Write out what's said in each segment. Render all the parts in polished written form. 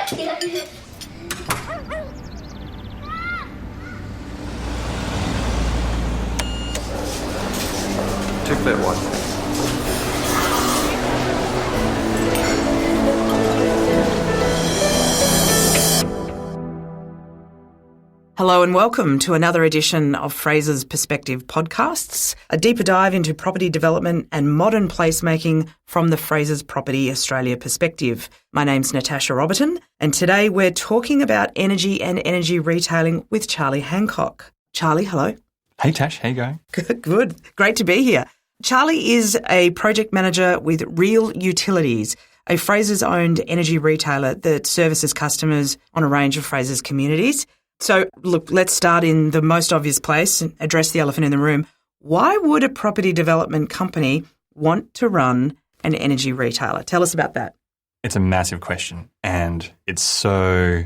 2-foot one. Hello and welcome to another edition of Frasers Perspective podcasts, a deeper dive into property development and modern placemaking from the Frasers Property Australia perspective. My name's Natasha Roberton, and today we're talking about energy and energy retailing with Charlie Hancock. Charlie, hello. Hey Tash, how you going? Good. Great to be here. Charlie is a project manager with Real Utilities, a Frasers-owned energy retailer that services customers on a range of Frasers communities. So, look, let's start in the most obvious place and address the elephant in the room. Why would a property development company want to run an energy retailer? Tell us about that. It's a massive question, and it's so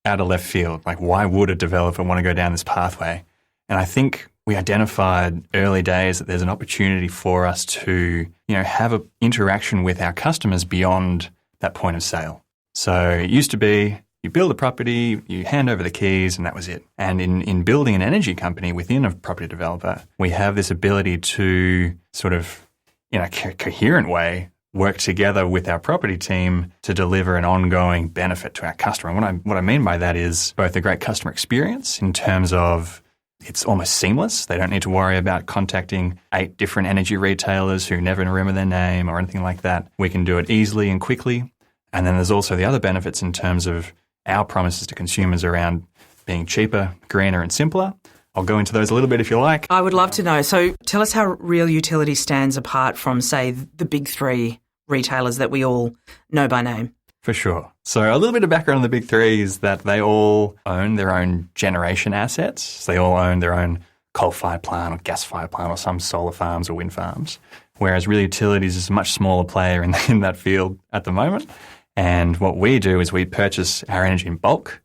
out of left field. Like, why would a developer want to go down this pathway? And I think we identified early days that there's an opportunity for us to, have an interaction with our customers beyond that point of sale. So it used to be, you build a property, you hand over the keys, and that was it. And in building an energy company within a property developer, we have this ability to sort of, in a coherent way, work together with our property team to deliver an ongoing benefit to our customer. And what I mean by that is both a great customer experience in terms of it's almost seamless. They don't need to worry about contacting 8 different energy retailers who never remember their name or anything like that. We can do it easily and quickly. And then there's also the other benefits in terms of our promises to consumers around being cheaper, greener and simpler. I'll go into those a little bit if you like. I would love to know. So tell us how Real Utility stands apart from, say, the big 3 retailers that we all know by name. For sure. So a little bit of background on the big 3 is that they all own their own generation assets. So they all own their own coal-fired plant or gas-fired plant or some solar farms or wind farms, whereas Real Utilities is a much smaller player in that field at the moment. And what we do is we purchase our energy in bulk,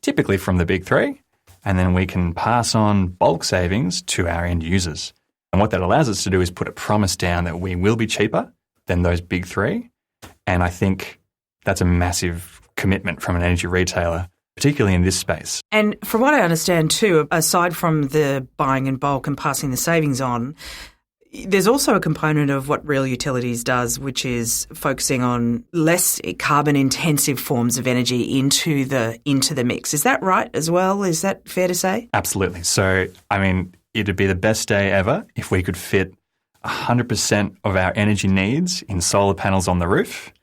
typically from the big 3, and then we can pass on bulk savings to our end users. And what that allows us to do is put a promise down that we will be cheaper than those big 3. And I think that's a massive commitment from an energy retailer, particularly in this space. And from what I understand too, aside from the buying in bulk and passing the savings on, there's also a component of what Real Utilities does, which is focusing on less carbon-intensive forms of energy into the mix. Is that right as well? Is that fair to say? Absolutely. So, it'd be the best day ever if we could fit 100% of our energy needs in solar panels on the roof.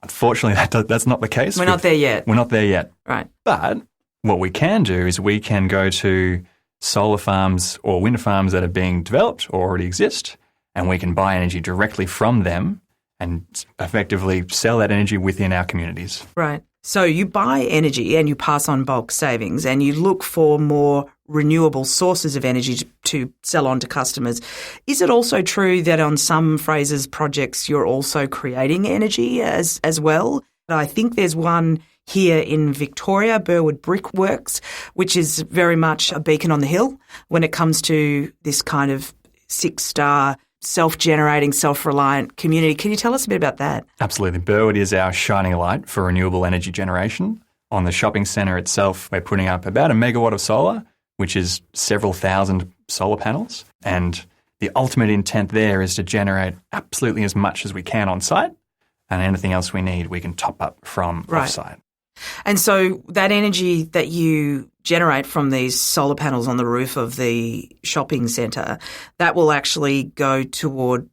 Unfortunately, that's not the case. We're not there yet. We're not there yet. Right. But what we can do is we can go to solar farms or wind farms that are being developed or already exist, and we can buy energy directly from them and effectively sell that energy within our communities. Right. So you buy energy and you pass on bulk savings and you look for more renewable sources of energy to sell on to customers. Is it also true that on some Frasers projects you're also creating energy as well? I think there's one here in Victoria, Burwood Brickworks, which is very much a beacon on the hill when it comes to this kind of 6-star, self-generating, self-reliant community. Can you tell us a bit about that? Absolutely. Burwood is our shining light for renewable energy generation. On the shopping centre itself, we're putting up about 1 megawatt of solar, which is several thousand solar panels. And the ultimate intent there is to generate absolutely as much as we can on site, and anything else we need, we can top up from off-site. And so that energy that you generate from these solar panels on the roof of the shopping centre, that will actually go toward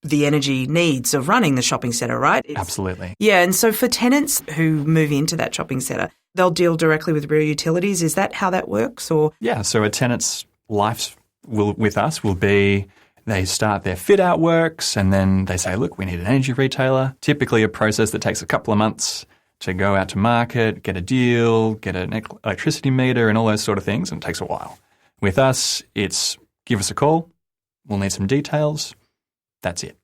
the energy needs of running the shopping centre, right? Absolutely. Yeah, and so for tenants who move into that shopping centre, they'll deal directly with Real Utilities. Is that how that works? Or yeah, so a tenant's life with us will be they start their fit-out works and then they say, look, we need an energy retailer, typically a process that takes a couple of months to go out to market, get a deal, get an electricity meter and all those sort of things, and it takes a while. With us, it's give us a call, we'll need some details, that's it.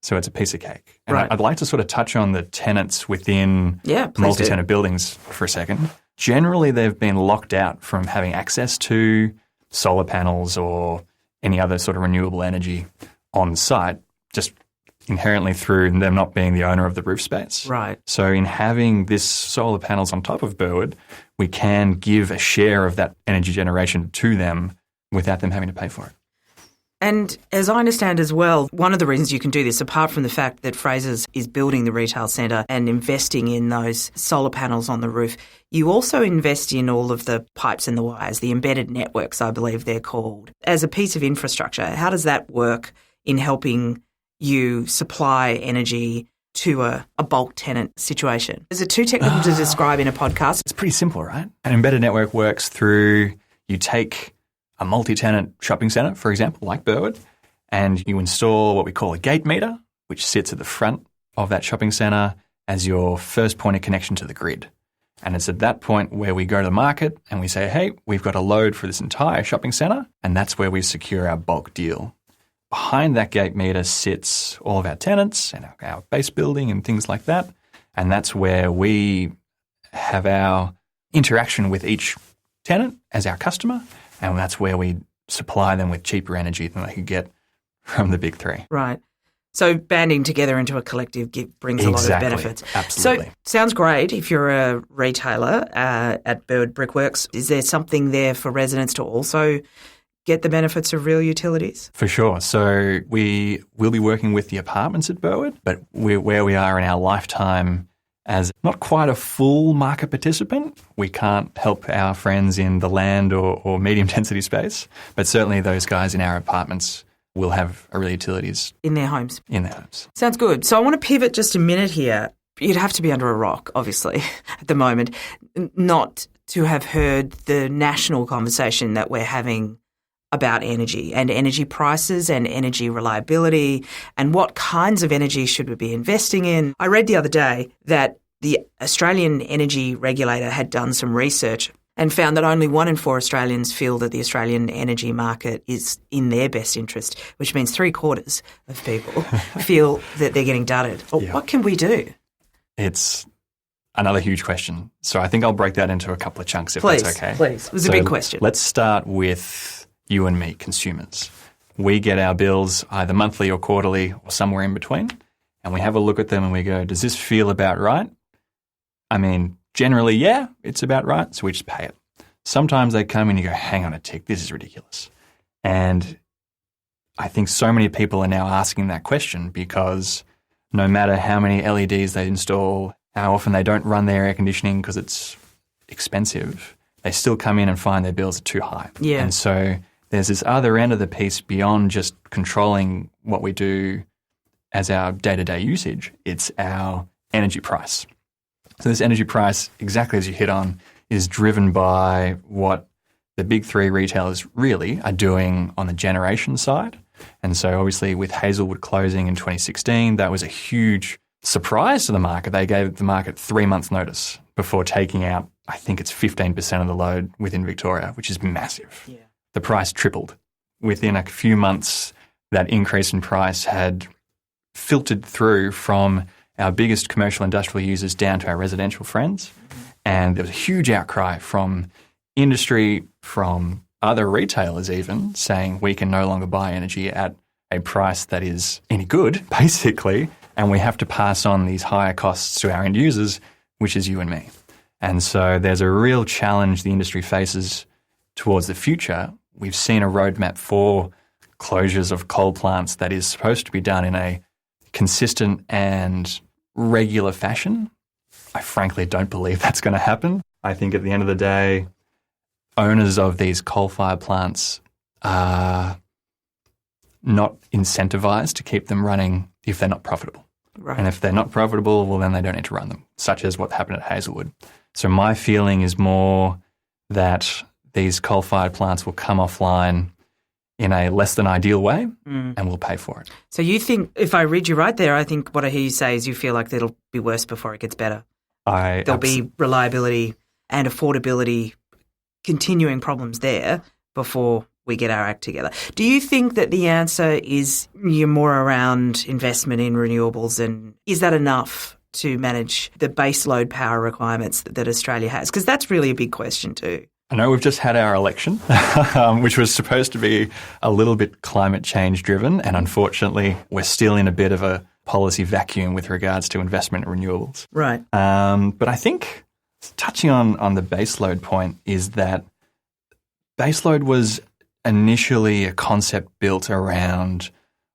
So it's a piece of cake. And right. I'd like to sort of touch on the tenants within multi-tenant buildings for a second. Generally, they've been locked out from having access to solar panels or any other sort of renewable energy on site, just inherently through them not being the owner of the roof space. Right. So in having this solar panels on top of Burwood, we can give a share of that energy generation to them without them having to pay for it. And as I understand as well, one of the reasons you can do this, apart from the fact that Frasers is building the retail centre and investing in those solar panels on the roof, you also invest in all of the pipes and the wires, the embedded networks, I believe they're called. As a piece of infrastructure, how does that work in helping you supply energy to a bulk tenant situation? Is it too technical to describe in a podcast? It's pretty simple, right? An embedded network works through, you take a multi-tenant shopping centre, for example, like Burwood, and you install what we call a gate meter, which sits at the front of that shopping centre as your first point of connection to the grid. And it's at that point where we go to the market and we say, hey, we've got a load for this entire shopping centre, and that's where we secure our bulk deal. Behind that gate meter sits all of our tenants and our base building and things like that, and that's where we have our interaction with each tenant as our customer, and that's where we supply them with cheaper energy than they could get from the big three. Right. So banding together into a collective brings a lot of benefits. Absolutely. So sounds great if you're a retailer at Burwood Brickworks. Is there something there for residents to also get the benefits of real utilities? For sure. So we will be working with the apartments at Burwood, but where we are in our lifetime as not quite a full market participant, we can't help our friends in the land or medium density space, but certainly those guys in our apartments will have a real utilities. In their homes. In their homes. Sounds good. So I want to pivot just a minute here. You'd have to be under a rock, obviously, at the moment, not to have heard the national conversation that we're having about energy and energy prices and energy reliability and what kinds of energy should we be investing in. I read the other day that the Australian Energy Regulator had done some research and found that only 1 in 4 Australians feel that the Australian energy market is in their best interest, which means 3/4 of people feel that they're getting dudded. Yeah. What can we do? It's another huge question. So I think I'll break that into a couple of chunks if Please, that's okay. Please. It was a big question. Let's start with you and me, consumers. We get our bills either monthly or quarterly or somewhere in between, and we have a look at them and we go, does this feel about right? I mean, generally, yeah, it's about right, so we just pay it. Sometimes they come and you go, hang on a tick, this is ridiculous. And I think so many people are now asking that question because no matter how many LEDs they install, how often they don't run their air conditioning because it's expensive, they still come in and find their bills are too high. Yeah. And so there's this other end of the piece beyond just controlling what we do as our day-to-day usage. It's our energy price. So this energy price, exactly as you hit on, is driven by what the big three retailers really are doing on the generation side. And so obviously with Hazelwood closing in 2016, that was a huge surprise to the market. They gave the market 3 months notice before taking out, I think it's 15% of the load within Victoria, which is massive. Yeah. The price tripled. Within a few months, that increase in price had filtered through from our biggest commercial industrial users down to our residential friends. And there was a huge outcry from industry, from other retailers even, saying we can no longer buy energy at a price that is any good, basically, and we have to pass on these higher costs to our end users, which is you and me. And so there's a real challenge the industry faces towards the future. We've seen a roadmap for closures of coal plants that is supposed to be done in a consistent and regular fashion. I frankly don't believe that's going to happen. I think at the end of the day, owners of these coal-fired plants are not incentivized to keep them running if they're not profitable. Right. And if they're not profitable, well, then they don't need to run them, such as what happened at Hazelwood. So my feeling is more that these coal-fired plants will come offline in a less than ideal way and we'll pay for it. So you think, if I read you right there, I think what I hear you say is you feel like it'll be worse before it gets better. There'll be reliability and affordability, continuing problems there before we get our act together. Do you think that the answer is you're more around investment in renewables, and is that enough to manage the base load power requirements that Australia has? Because that's really a big question too. I know we've just had our election, which was supposed to be a little bit climate change driven, and unfortunately we're still in a bit of a policy vacuum with regards to investment in renewables. Right. But I think touching on the baseload point is that baseload was initially a concept built around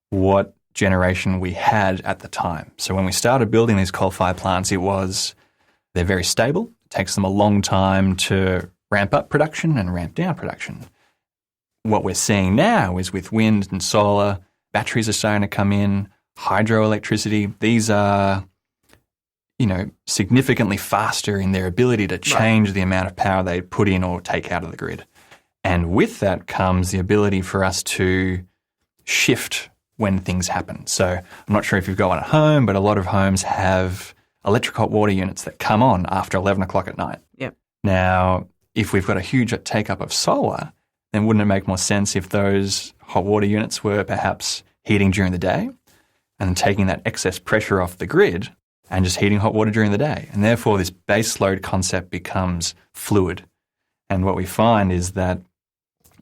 what generation we had at the time. So when we started building these coal-fired plants, they're very stable. It takes them a long time to ramp up production and ramp down production. What we're seeing now is with wind and solar, batteries are starting to come in, hydroelectricity. These are, significantly faster in their ability to change the amount of power they put in or take out of the grid. And with that comes the ability for us to shift when things happen. So I'm not sure if you've got one at home, but a lot of homes have electric hot water units that come on after 11 o'clock at night. Yep. Now, if we've got a huge take-up of solar, then wouldn't it make more sense if those hot water units were perhaps heating during the day and taking that excess pressure off the grid and just heating hot water during the day? And therefore, this base load concept becomes fluid. And what we find is that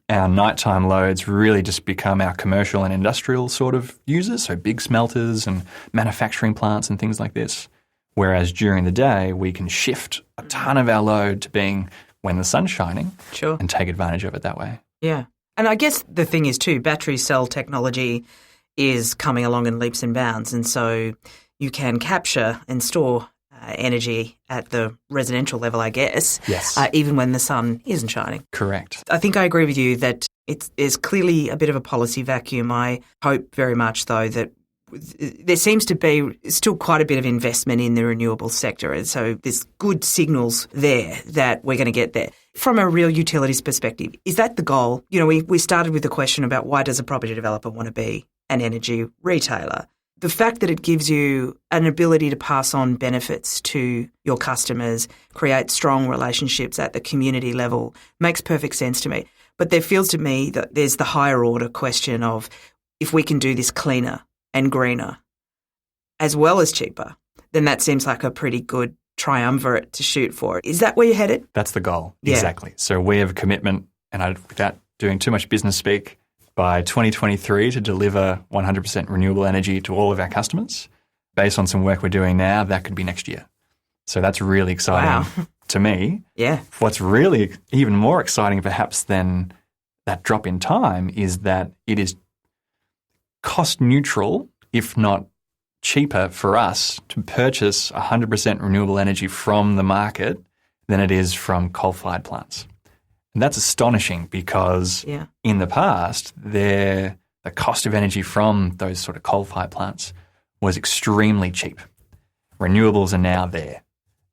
our nighttime loads really just become our commercial and industrial sort of users, so big smelters and manufacturing plants and things like this. Whereas during the day, we can shift a ton of our load to being when the sun's shining and take advantage of it that way. Yeah. And I guess the thing is too, battery cell technology is coming along in leaps and bounds. And so you can capture and store energy at the residential level, I guess, yes. Even when the sun isn't shining. Correct. I think I agree with you that there's clearly a bit of a policy vacuum. I hope very much, though, that there seems to be still quite a bit of investment in the renewable sector. And so there's good signals there that we're going to get there. From a real utilities perspective, is that the goal? We started with the question about why does a property developer want to be an energy retailer? The fact that it gives you an ability to pass on benefits to your customers, create strong relationships at the community level, makes perfect sense to me. But there feels to me that there's the higher order question of if we can do this cleaner and greener as well as cheaper, then that seems like a pretty good triumvirate to shoot for. Is that where you're headed? That's the goal. Yeah. Exactly. So we have a commitment, and without doing too much business speak, by 2023 to deliver 100% renewable energy to all of our customers. Based on some work we're doing now, that could be next year. So that's really exciting to me. Yeah. What's really even more exciting perhaps than that drop in time is that it is cost neutral, if not cheaper for us to purchase 100% renewable energy from the market than it is from coal-fired plants. And that's astonishing because in the past, the cost of energy from those sort of coal-fired plants was extremely cheap. Renewables are now there.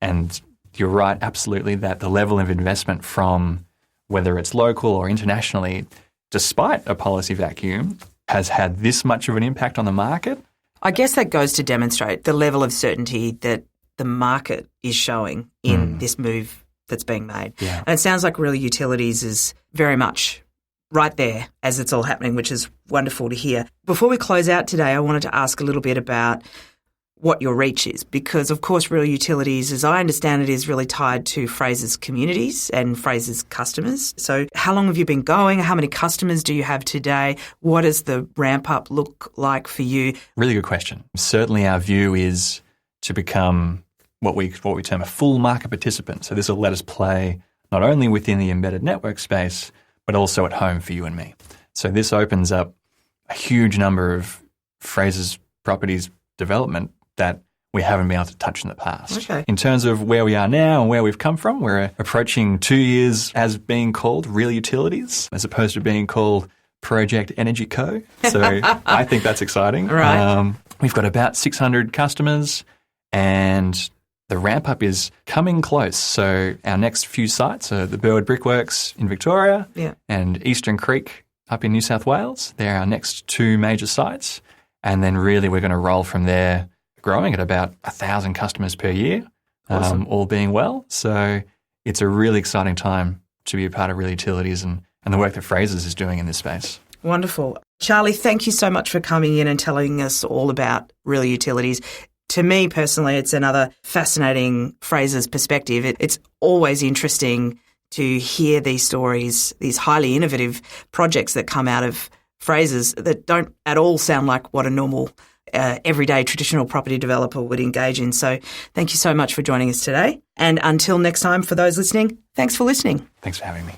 And you're right, absolutely, that the level of investment from whether it's local or internationally, despite a policy vacuum, has had this much of an impact on the market. I guess that goes to demonstrate the level of certainty that the market is showing in this move that's being made. Yeah. And it sounds like Real Utilities is very much right there as it's all happening, which is wonderful to hear. Before we close out today, I wanted to ask a little bit about what your reach is, because of course Real Utilities, as I understand it, is really tied to Frasers communities and Frasers customers. So how long have you been going? How many customers do you have today? What does the ramp up look like for you? Really good question. Certainly our view is to become what we term a full market participant. So this will let us play not only within the embedded network space, but also at home for you and me. So this opens up a huge number of Frasers Properties development that we haven't been able to touch in the past. Okay. In terms of where we are now and where we've come from, we're approaching 2 years as being called Real Utilities as opposed to being called Project Energy Co. So I think that's exciting. Right. We've got about 600 customers and the ramp up is coming close. So our next few sites are the Burwood Brickworks in Victoria and Eastern Creek up in New South Wales. They're our next 2 major sites. And then really we're going to roll from there, growing at about 1,000 customers per year, Awesome. All being well. So it's a really exciting time to be a part of Real Utilities and the work that Frasers is doing in this space. Wonderful. Charlie, thank you so much for coming in and telling us all about Real Utilities. To me personally, it's another fascinating Frasers perspective. It's always interesting to hear these stories, these highly innovative projects that come out of Frasers that don't at all sound like what a normal everyday traditional property developer would engage in. So thank you so much for joining us today. And until next time, for those listening, thanks for listening. Thanks for having me.